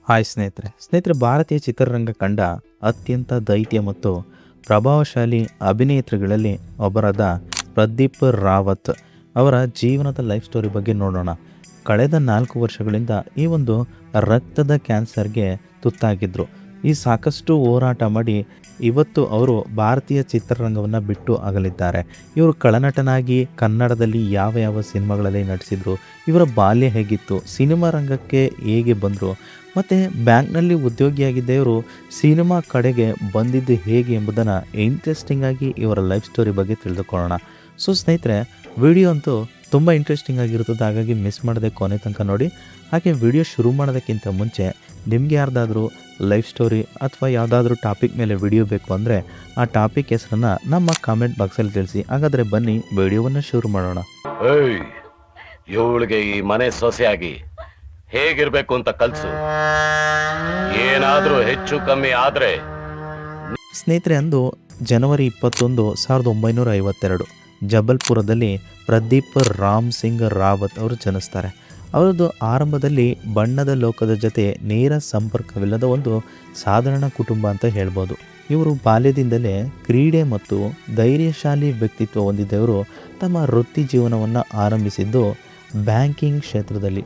Hi ಸ್ನೇಹಿತರೆ ಭಾರತೀಯ ಚಿತ್ರರಂಗ ಕಂಡ ಅತ್ಯಂತ ದೈತ್ಯ ಮತ್ತು ಪ್ರಭಾವಶಾಲಿ ಅಭಿನೇತ್ರಿಗಳಲ್ಲಿ ಒಬ್ಬರಾದ ಪ್ರದೀಪ್ ರಾವತ್ ಅವರ ಜೀವನದ ಲೈಫ್ ಸ್ಟೋರಿ ಬಗ್ಗೆ ನೋಡೋಣ. ಕಳೆದ 4 ವರ್ಷಗಳಿಂದ ಈ ಒಂದು ರಕ್ತದ ಕ್ಯಾನ್ಸರ್ಗೆ ತುತ್ತಾಗಿದ್ದರು. ಈ ಸಾಕಷ್ಟು ಹೋರಾಟ ಮಾಡಿ ಇವತ್ತು ಅವರು ಭಾರತೀಯ ಚಿತ್ರರಂಗವನ್ನು ಬಿಟ್ಟು ಅಗಲಿದ್ದಾರೆ. ಇವರು ಖಳನಟನಾಗಿ ಕನ್ನಡದಲ್ಲಿ ಯಾವ ಸಿನಿಮಾಗಳಲ್ಲಿ ನಟಿಸಿದರು, ಇವರ ಬಾಲ್ಯ ಹೇಗಿತ್ತು, ಸಿನಿಮಾ ರಂಗಕ್ಕೆ ಹೇಗೆ ಬಂದರು, ಮತ್ತು ಬ್ಯಾಂಕ್ನಲ್ಲಿ ಉದ್ಯೋಗಿಯಾಗಿದ್ದ ಇವರು ಸಿನಿಮಾ ಕಡೆಗೆ ಬಂದಿದ್ದು ಹೇಗೆ ಎಂಬುದನ್ನು ಇಂಟ್ರೆಸ್ಟಿಂಗ್ ಆಗಿ ಇವರ ಲೈಫ್ ಸ್ಟೋರಿ ಬಗ್ಗೆ ತಿಳಿದುಕೊಳ್ಳೋಣ. ಸೊ ಸ್ನೇಹಿತರೆ, ವಿಡಿಯೋ ಅಂತೂ ತುಂಬ ಇಂಟ್ರೆಸ್ಟಿಂಗ್ ಆಗಿರ್ತದೆ, ಹಾಗಾಗಿ ಮಿಸ್ ಮಾಡದೆ ಕೊನೆ ತನಕ ನೋಡಿ. ಹಾಗೆ ವಿಡಿಯೋ ಶುರು ಮಾಡೋದಕ್ಕಿಂತ ಮುಂಚೆ ನಿಮಗೆ ಯಾರ್ದಾದ್ರೂ ಲೈಫ್ ಸ್ಟೋರಿ ಅಥವಾ ಯಾವುದಾದ್ರೂ ಟಾಪಿಕ್ ಮೇಲೆ ವಿಡಿಯೋ ಬೇಕು ಅಂದರೆ ಆ ಟಾಪಿಕ್ ಹೆಸರನ್ನು ನಮ್ಮ ಕಾಮೆಂಟ್ ಬಾಕ್ಸಲ್ಲಿ ತಿಳಿಸಿ. ಹಾಗಾದರೆ ಬನ್ನಿ ವಿಡಿಯೋವನ್ನು ಶುರು ಮಾಡೋಣ. ಇವಳಿಗೆ ಈ ಮನೆ ಸೊಸೆಯಾಗಿ ಹೇಗಿರ್ಬೇಕು ಅಂತ ಕಲ್ಸು. ಏನಾದ್ರೂ ಹೆಚ್ಚು ಕಮ್ಮಿ ಆದ್ರೆ. ಸ್ನೇಹಿತರೆ, ಅಂದು ಜನವರಿ 21, 1952 ಜಬಲ್ಪುರದಲ್ಲಿ ಪ್ರದೀಪ್ ರಾಮ್ ಸಿಂಗ್ ರಾವತ್ ಅವರು ಜನಿಸ್ತಾರೆ. ಅವರದ್ದು ಆರಂಭದಲ್ಲಿ ಬಣ್ಣದ ಲೋಕದ ಜೊತೆ ನೇರ ಸಂಪರ್ಕವಿಲ್ಲದ ಒಂದು ಸಾಧಾರಣ ಕುಟುಂಬ ಅಂತ ಹೇಳ್ಬೋದು. ಇವರು ಬಾಲ್ಯದಿಂದಲೇ ಕ್ರೀಡೆ ಮತ್ತು ಧೈರ್ಯಶಾಲಿ ವ್ಯಕ್ತಿತ್ವ ಹೊಂದಿದ್ದವರು ತಮ್ಮ ವೃತ್ತಿ ಜೀವನವನ್ನು ಆರಂಭಿಸಿದ್ದು ಬ್ಯಾಂಕಿಂಗ್ ಕ್ಷೇತ್ರದಲ್ಲಿ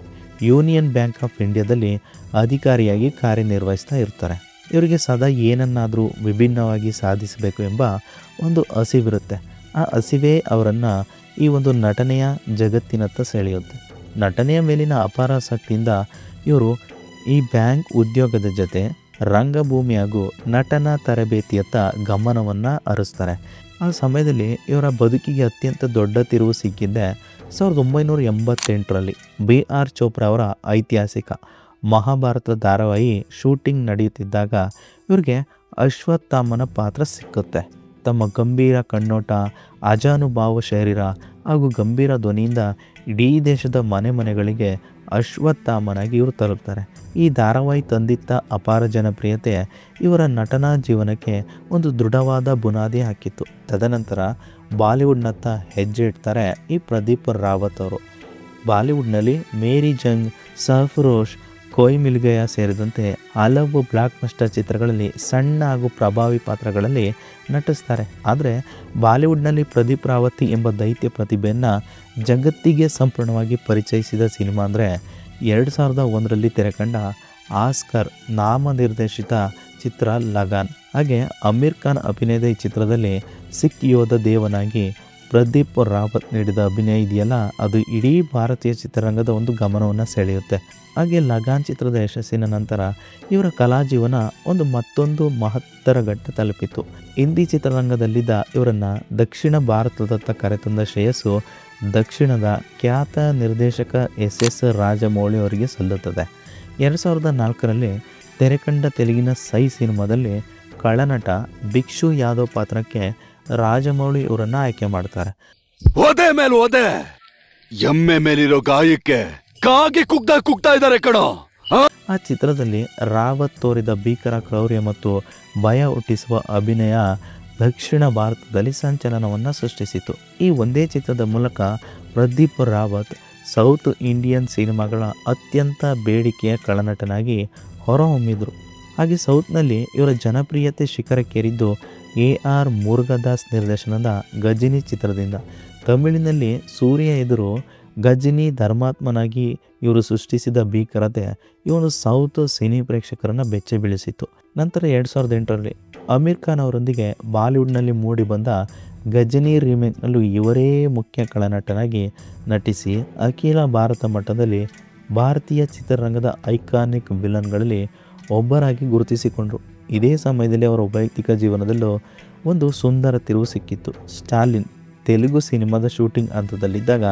ಯೂನಿಯನ್ ಬ್ಯಾಂಕ್ ಆಫ್ ಇಂಡಿಯಾದಲ್ಲಿ ಅಧಿಕಾರಿಯಾಗಿ ಕಾರ್ಯನಿರ್ವಹಿಸ್ತಾ ಇರ್ತಾರೆ. ಇವರಿಗೆ ಸದಾ ಏನನ್ನಾದರೂ ವಿಭಿನ್ನವಾಗಿ ಸಾಧಿಸಬೇಕು ಎಂಬ ಒಂದು ಹಸಿವಿರುತ್ತೆ. ಆ ಹಸಿವೇ ಅವರನ್ನು ಈ ಒಂದು ನಟನೆಯ ಜಗತ್ತಿನತ್ತ ಸೆಳೆಯುತ್ತೆ. ನಟನೆಯ ಮೇಲಿನ ಅಪಾರ ಆಸಕ್ತಿಯಿಂದ ಇವರು ಈ ಬ್ಯಾಂಕ್ ಉದ್ಯೋಗದ ಜೊತೆ ರಂಗಭೂಮಿ ಹಾಗೂ ನಟನ ತರಬೇತಿಯತ್ತ ಗಮನವನ್ನು ಹರಿಸ್ತಾರೆ. ಆ ಸಮಯದಲ್ಲಿ ಇವರ ಬದುಕಿಗೆ ಅತ್ಯಂತ ದೊಡ್ಡ ತಿರುವು ಸಿಕ್ಕಿದ್ದೆ 1988ರಲ್ಲಿ B.R. ಚೋಪ್ರಾ ಅವರ ಐತಿಹಾಸಿಕ ಮಹಾಭಾರತ ಧಾರಾವಾಹಿ ಶೂಟಿಂಗ್ ನಡೆಯುತ್ತಿದ್ದಾಗ ಇವರಿಗೆ ಅಶ್ವತ್ಥಾಮನ ಪಾತ್ರ ಸಿಕ್ಕುತ್ತೆ. ತಮ್ಮ ಗಂಭೀರ ಕಣ್ಣೋಟ, ಅಜಾನುಭಾವ ಶರೀರ ಹಾಗೂ ಗಂಭೀರ ಧ್ವನಿಯಿಂದ ಇಡೀ ದೇಶದ ಮನೆಗಳಿಗೆ ಅಶ್ವತ್ಥಾಮನಾಗಿ ಇವರು ತಲುಪ್ತಾರೆ. ಈ ಧಾರಾವಾಹಿ ತಂದಿತ್ತ ಅಪಾರ ಜನಪ್ರಿಯತೆ ಇವರ ನಟನಾ ಜೀವನಕ್ಕೆ ಒಂದು ದೃಢವಾದ ಬುನಾದಿ ಹಾಕಿತ್ತು. ತದನಂತರ ಬಾಲಿವುಡ್ನತ್ತ ಹೆಜ್ಜೆ ಇಡ್ತಾರೆ ಈ ಪ್ರದೀಪ್ ರಾವತ್ ಅವರು. ಬಾಲಿವುಡ್ನಲ್ಲಿ ಮೇರಿ ಜಂಗ್, ಸರ್ಫರೋಶ್, ಕೋಯ್ ಮಿಲ್ ಗಯಾ ಸೇರಿದಂತೆ ಹಲವು ಬ್ಲಾಕ್ ಬಸ್ಟರ್ ಚಿತ್ರಗಳಲ್ಲಿ ಸಣ್ಣ ಹಾಗೂ ಪ್ರಭಾವಿ ಪಾತ್ರಗಳಲ್ಲಿ ನಟಿಸ್ತಾರೆ. ಆದರೆ ಬಾಲಿವುಡ್ನಲ್ಲಿ ಪ್ರದೀಪ್ ರಾವತ್ ಎಂಬ ದೈತ್ಯ ಪ್ರತಿಭೆಯನ್ನು ಜಗತ್ತಿಗೆ ಸಂಪೂರ್ಣವಾಗಿ ಪರಿಚಯಿಸಿದ ಸಿನಿಮಾ ಅಂದರೆ 2001ರಲ್ಲಿ ತೆರೆಕಂಡ ಆಸ್ಕರ್ ನಾಮನಿರ್ದೇಶಿತ ಚಿತ್ರ ಲಗಾನ್. ಹಾಗೆ ಅಮೀರ್ ಖಾನ್ ಅಭಿನಯದ ಈ ಚಿತ್ರದಲ್ಲಿ ಸಿಖ್ ಯೋಧ ದೇವನಾಗಿ ಪ್ರದೀಪ್ ರಾವತ್ ನೀಡಿದ ಅಭಿನಯ ಇದೆಯಲ್ಲ, ಅದು ಇಡೀ ಭಾರತೀಯ ಚಿತ್ರರಂಗದ ಒಂದು ಗಮನವನ್ನು ಸೆಳೆಯುತ್ತೆ. ಹಾಗೆ ಲಗಾನ್ ಚಿತ್ರದ ಯಶಸ್ಸಿನ ನಂತರ ಇವರ ಕಲಾ ಜೀವನ ಮತ್ತೊಂದು ಮಹತ್ತರ ಘಟ್ಟ ತಲುಪಿತು. ಹಿಂದಿ ಚಿತ್ರರಂಗದಲ್ಲಿದ್ದ ಇವರನ್ನು ದಕ್ಷಿಣ ಭಾರತದತ್ತ ಕರೆತಂದ ಶ್ರೇಯಸ್ಸು ದಕ್ಷಿಣದ ಖ್ಯಾತ ನಿರ್ದೇಶಕ S.S. ರಾಜಮೌಳಿ ಅವರಿಗೆ ಸಲ್ಲುತ್ತದೆ. 2004ರಲ್ಲಿ ತೆರೆಕಂಡ ತೆಲುಗಿನ ಸೈ ಸಿನಿಮಾದಲ್ಲಿ ಕಳ್ಳನಟ ಭಿಕ್ಷು ಯಾದವ್ ಪಾತ್ರಕ್ಕೆ ರಾಜಮೌಳಿ ಇವರನ್ನು ಆಯ್ಕೆ ಮಾಡ್ತಾರೆ. ಓದೆ ಮೇಲೆ ಓದೆ ಎಮ್ಮೆ ಮೇಲಿರೋ ಗಾಯಕ್ಕೆ ಕಾಗೆ ಕುಗ್ತಾ ಇದ್ದಾರೆ ಕಣೋ. ಆ ಚಿತ್ರದಲ್ಲಿ ರಾವತ್ ತೋರಿದ ಭೀಕರ ಕ್ರೌರ್ಯ ಮತ್ತು ಭಯ ಹುಟ್ಟಿಸುವ ಅಭಿನಯ ದಕ್ಷಿಣ ಭಾರತದಲ್ಲಿ ಸಂಚಲನವನ್ನು ಸೃಷ್ಟಿಸಿತು. ಈ ಒಂದೇ ಚಿತ್ರದ ಮೂಲಕ ಪ್ರದೀಪ್ ರಾವತ್ ಸೌತ್ ಇಂಡಿಯನ್ ಸಿನಿಮಾಗಳ ಅತ್ಯಂತ ಬೇಡಿಕೆಯ ಖಳನಟನಾಗಿ ಹೊರಹೊಮ್ಮಿದರು. ಹಾಗೆ ಸೌತ್ನಲ್ಲಿ ಇವರ ಜನಪ್ರಿಯತೆ ಶಿಖರಕ್ಕೇರಿದ್ದು A.R. ಮುರುಗದಾಸ್ ನಿರ್ದೇಶನದ ಗಜಿನಿ ಚಿತ್ರದಿಂದ. ತಮಿಳಿನಲ್ಲಿ ಸೂರ್ಯ ಎದುರು ಗಜಿನಿ ಧರ್ಮಾತ್ಮನಾಗಿ ಇವರು ಸೃಷ್ಟಿಸಿದ ಭೀಕರತೆ ಇವನು ಸೌತ್ ಸಿನಿ ಪ್ರೇಕ್ಷಕರನ್ನು ಬೆಚ್ಚ ಬೀಳಿಸಿತು. ನಂತರ 2008ರಲ್ಲಿ ಅಮೀರ್ ಖಾನ್ ಅವರೊಂದಿಗೆ ಬಾಲಿವುಡ್ನಲ್ಲಿ ಮೂಡಿಬಂದ ಗಜನಿ ರೀಮೇಕ್ನಲ್ಲೂ ಇವರೇ ಮುಖ್ಯ ಖಳನಟನಾಗಿ ನಟಿಸಿ ಅಖಿಲ ಭಾರತ ಮಟ್ಟದಲ್ಲಿ ಭಾರತೀಯ ಚಿತ್ರರಂಗದ ಐಕಾನಿಕ್ ವಿಲನ್ಗಳಲ್ಲಿ ಒಬ್ಬರಾಗಿ ಗುರುತಿಸಿಕೊಂಡರು. ಇದೇ ಸಮಯದಲ್ಲಿ ಅವರ ವೈಯಕ್ತಿಕ ಜೀವನದಲ್ಲೂ ಒಂದು ಸುಂದರ ತಿರುವು ಸಿಕ್ಕಿತ್ತು. ಸ್ಟಾಲಿನ್ ತೆಲುಗು ಸಿನಿಮಾದ ಶೂಟಿಂಗ್ ಹಂತದಲ್ಲಿದ್ದಾಗ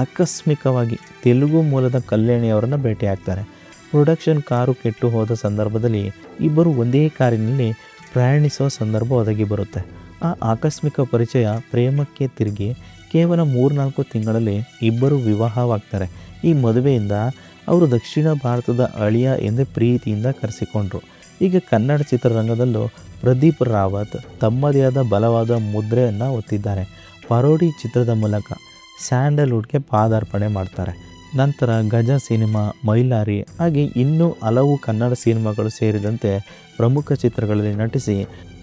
ಆಕಸ್ಮಿಕವಾಗಿ ತೆಲುಗು ಮೂಲದ ಕಲ್ಯಾಣಿಯವರನ್ನು ಭೇಟಿಯಾಗ್ತಾರೆ. ಪ್ರೊಡಕ್ಷನ್ ಕಾರು ಕೆಟ್ಟು ಹೋದ ಸಂದರ್ಭದಲ್ಲಿ ಇಬ್ಬರು ಒಂದೇ ಕಾರಿನಲ್ಲಿ ಪ್ರಯಾಣಿಸುವ ಸಂದರ್ಭ ಒದಗಿ ಬರುತ್ತೆ. ಆ ಆಕಸ್ಮಿಕ ಪರಿಚಯ ಪ್ರೇಮಕ್ಕೆ ತಿರುಗಿ ಕೇವಲ 3-4 ತಿಂಗಳಲ್ಲಿ ಇಬ್ಬರು ವಿವಾಹವಾಗ್ತಾರೆ. ಈ ಮದುವೆಯಿಂದ ಅವರು ದಕ್ಷಿಣ ಭಾರತದ ಅಳಿಯ ಎಂದೇ ಪ್ರೀತಿಯಿಂದ ಕರೆಸಿಕೊಂಡ್ರು. ಈಗ ಕನ್ನಡ ಚಿತ್ರರಂಗದಲ್ಲೂ ಪ್ರದೀಪ್ ರಾವತ್ ತಮ್ಮದೇ ಆದ ಬಲವಾದ ಮುದ್ರೆಯನ್ನು ಒತ್ತಿದ್ದಾರೆ. ಪರೋಡಿ ಚಿತ್ರದ ಮೂಲಕ ಸ್ಯಾಂಡಲ್ವುಡ್ಗೆ ಪಾದಾರ್ಪಣೆ ಮಾಡ್ತಾರೆ. ನಂತರ ಗಜ ಸಿನಿಮಾ, ಮೈಲಾರಿ ಹಾಗೆ ಇನ್ನೂ ಹಲವು ಕನ್ನಡ ಸಿನಿಮಾಗಳು ಸೇರಿದಂತೆ ಪ್ರಮುಖ ಚಿತ್ರಗಳಲ್ಲಿ ನಟಿಸಿ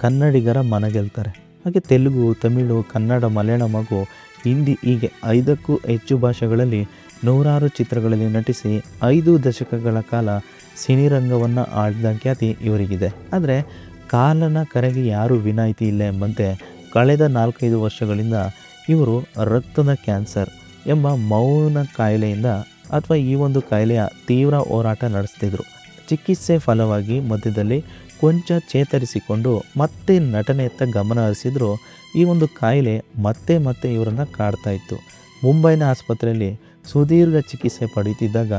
ಕನ್ನಡಿಗರ ಮನಗೆಲ್ತಾರೆ. ಹಾಗೆ ತೆಲುಗು, ತಮಿಳು, ಕನ್ನಡ, ಮಲಯಾಳಂ ಹಾಗೂ ಹಿಂದಿ ಹೀಗೆ 5ಕ್ಕೂ ಹೆಚ್ಚು ಭಾಷೆಗಳಲ್ಲಿ ನೂರಾರು ಚಿತ್ರಗಳಲ್ಲಿ ನಟಿಸಿ 5 ದಶಕಗಳ ಕಾಲ ಸಿನಿರಂಗವನ್ನು ಆಳಿದ ಖ್ಯಾತಿ ಇವರಿಗಿದೆ. ಆದರೆ ಕಾಲನ ಕರೆಗೆ ಯಾರೂ ವಿನಾಯಿತಿ ಇಲ್ಲ ಎಂಬಂತೆ ಕಳೆದ 4-5 ವರ್ಷಗಳಿಂದ ಇವರು ರಕ್ತದ ಕ್ಯಾನ್ಸರ್ ಎಂಬ ಮೌನ ಕಾಯಿಲೆಯಿಂದ ಅಥವಾ ಈ ಒಂದು ಕಾಯಿಲೆಯ ತೀವ್ರ ಹೋರಾಟ ನಡೆಸ್ತಿದ್ರು. ಚಿಕಿತ್ಸೆ ಫಲವಾಗಿ ಮಧ್ಯದಲ್ಲಿ ಕೊಂಚ ಚೇತರಿಸಿಕೊಂಡು ಮತ್ತೆ ನಟನೆಯತ್ತ ಗಮನ ಹರಿಸಿದ್ರು. ಈ ಒಂದು ಕಾಯಿಲೆ ಮತ್ತೆ ಇವರನ್ನು ಕಾಡ್ತಾ ಇತ್ತು. ಮುಂಬೈನ ಆಸ್ಪತ್ರೆಯಲ್ಲಿ ಸುದೀರ್ಘ ಚಿಕಿತ್ಸೆ ಪಡೆಯುತ್ತಿದ್ದಾಗ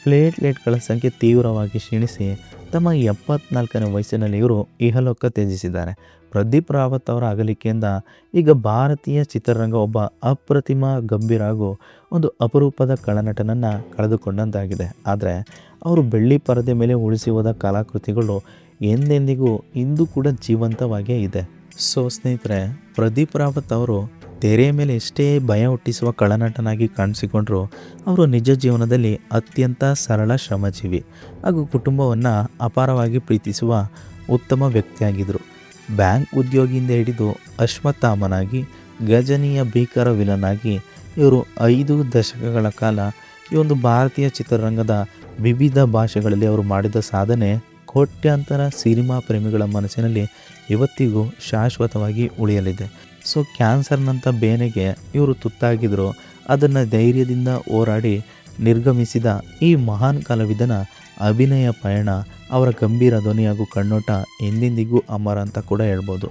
ಪ್ಲೇಟ್ಲೆಟ್ಗಳ ಸಂಖ್ಯೆ ತೀವ್ರವಾಗಿ ಕ್ಷೀಣಿಸಿ ತಮ್ಮ 74ನೇ ವಯಸ್ಸಿನಲ್ಲಿ ಇವರು ಇಹಲೋಕ ತ್ಯಜಿಸಿದ್ದಾರೆ. ಪ್ರದೀಪ್ ರಾವತ್ ಅವರ ಅಗಲಿಕೆಯಿಂದ ಈಗ ಭಾರತೀಯ ಚಿತ್ರರಂಗ ಒಬ್ಬ ಅಪ್ರತಿಮ ಗಂಭೀರ ಹಾಗೂ ಒಂದು ಅಪರೂಪದ ಕಳನಟನನ್ನು ಕಳೆದುಕೊಂಡಂತಾಗಿದೆ. ಆದರೆ ಅವರು ಬೆಳ್ಳಿ ಪರದೆ ಮೇಲೆ ಉಳಿಸಿ ಹೋದ ಕಲಾಕೃತಿಗಳು ಎಂದೆಂದಿಗೂ ಇಂದು ಕೂಡ ಜೀವಂತವಾಗಿಯೇ ಇದೆ. ಸೊ ಸ್ನೇಹಿತರೆ, ಪ್ರದೀಪ್ ರಾವತ್ ಅವರು ತೆರೆಯ ಮೇಲೆ ಎಷ್ಟೇ ಭಯ ಹುಟ್ಟಿಸುವ ಕಳನಟನಾಗಿ ಕಾಣಿಸಿಕೊಂಡ್ರು, ಅವರು ನಿಜ ಜೀವನದಲ್ಲಿ ಅತ್ಯಂತ ಸರಳ ಶ್ರಮಜೀವಿ ಹಾಗೂ ಕುಟುಂಬವನ್ನು ಅಪಾರವಾಗಿ ಪ್ರೀತಿಸುವ ಉತ್ತಮ ವ್ಯಕ್ತಿಯಾಗಿದ್ದರು. ಬ್ಯಾಂಕ್ ಉದ್ಯೋಗಿಯಿಂದ ಹಿಡಿದು ಅಶ್ವತ್ಥಾಮನಾಗಿ ಗಜನಿಯ ಭೀಕರ ವಿಲನ್ ಆಗಿ ಇವರು 5 ದಶಕಗಳ ಕಾಲ ಈ ಒಂದು ಭಾರತೀಯ ಚಿತ್ರರಂಗದ ವಿವಿಧ ಭಾಷೆಗಳಲ್ಲಿ ಅವರು ಮಾಡಿದ ಸಾಧನೆ ಕೋಟ್ಯಾಂತರ ಸಿನಿಮಾ ಪ್ರೇಮಿಗಳ ಮನಸ್ಸಿನಲ್ಲಿ ಇವತ್ತಿಗೂ ಶಾಶ್ವತವಾಗಿ ಉಳಿಯಲಿದೆ. ಸೊ ಕ್ಯಾನ್ಸರ್ನಂಥ ಬೇನೆಗೆ ಇವರು ತುತ್ತಾಗಿದ್ದರು. ಅದನ್ನು ಧೈರ್ಯದಿಂದ ಹೋರಾಡಿ ನಿರ್ಗಮಿಸಿದ ಈ ಮಹಾನ್ ಕಲಾವಿದನ ಅಭಿನಯ ಪಯಣ, ಅವರ ಗಂಭೀರ ಧ್ವನಿ ಹಾಗೂ ಕಣ್ಣೋಟ ಎಂದೆಂದಿಗೂ ಅಮರ ಅಂತ ಕೂಡ ಹೇಳ್ಬೋದು.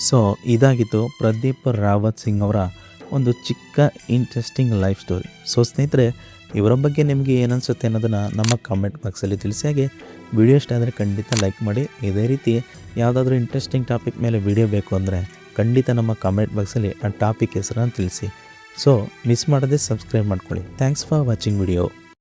ಸೊ ಇದಾಗಿತ್ತು ಪ್ರದೀಪ್ ರಾವತ್ ಸಿಂಗ್ ಅವರ ಒಂದು ಚಿಕ್ಕ ಇಂಟ್ರೆಸ್ಟಿಂಗ್ ಲೈಫ್ ಸ್ಟೋರಿ. ಸೊ ಸ್ನೇಹಿತರೆ, ಇವರ ಬಗ್ಗೆ ನಿಮಗೆ ಏನನ್ಸುತ್ತೆ ಅನ್ನೋದನ್ನು ನಮ್ಮ ಕಾಮೆಂಟ್ ಬಾಕ್ಸಲ್ಲಿ ತಿಳಿಸಿ. ಹಾಗೆ ವಿಡಿಯೋ ಇಷ್ಟ ಆದರೆ ಖಂಡಿತ ಲೈಕ್ ಮಾಡಿ. ಇದೇ ರೀತಿ ಯಾವುದಾದ್ರೂ ಇಂಟ್ರೆಸ್ಟಿಂಗ್ ಟಾಪಿಕ್ ಮೇಲೆ ವಿಡಿಯೋ ಬೇಕು ಅಂದರೆ ಖಂಡಿತ ನಮ್ಮ ಕಾಮೆಂಟ್ ಬಾಕ್ಸಲ್ಲಿ ಆ ಟಾಪಿಕ್ ಹೆಸರನ್ನು ತಿಳಿಸಿ. ಸೊ ಮಿಸ್ ಮಾಡದೆ ಸಬ್ಸ್ಕ್ರೈಬ್ ಮಾಡ್ಕೊಳ್ಳಿ. Thanks for watching video.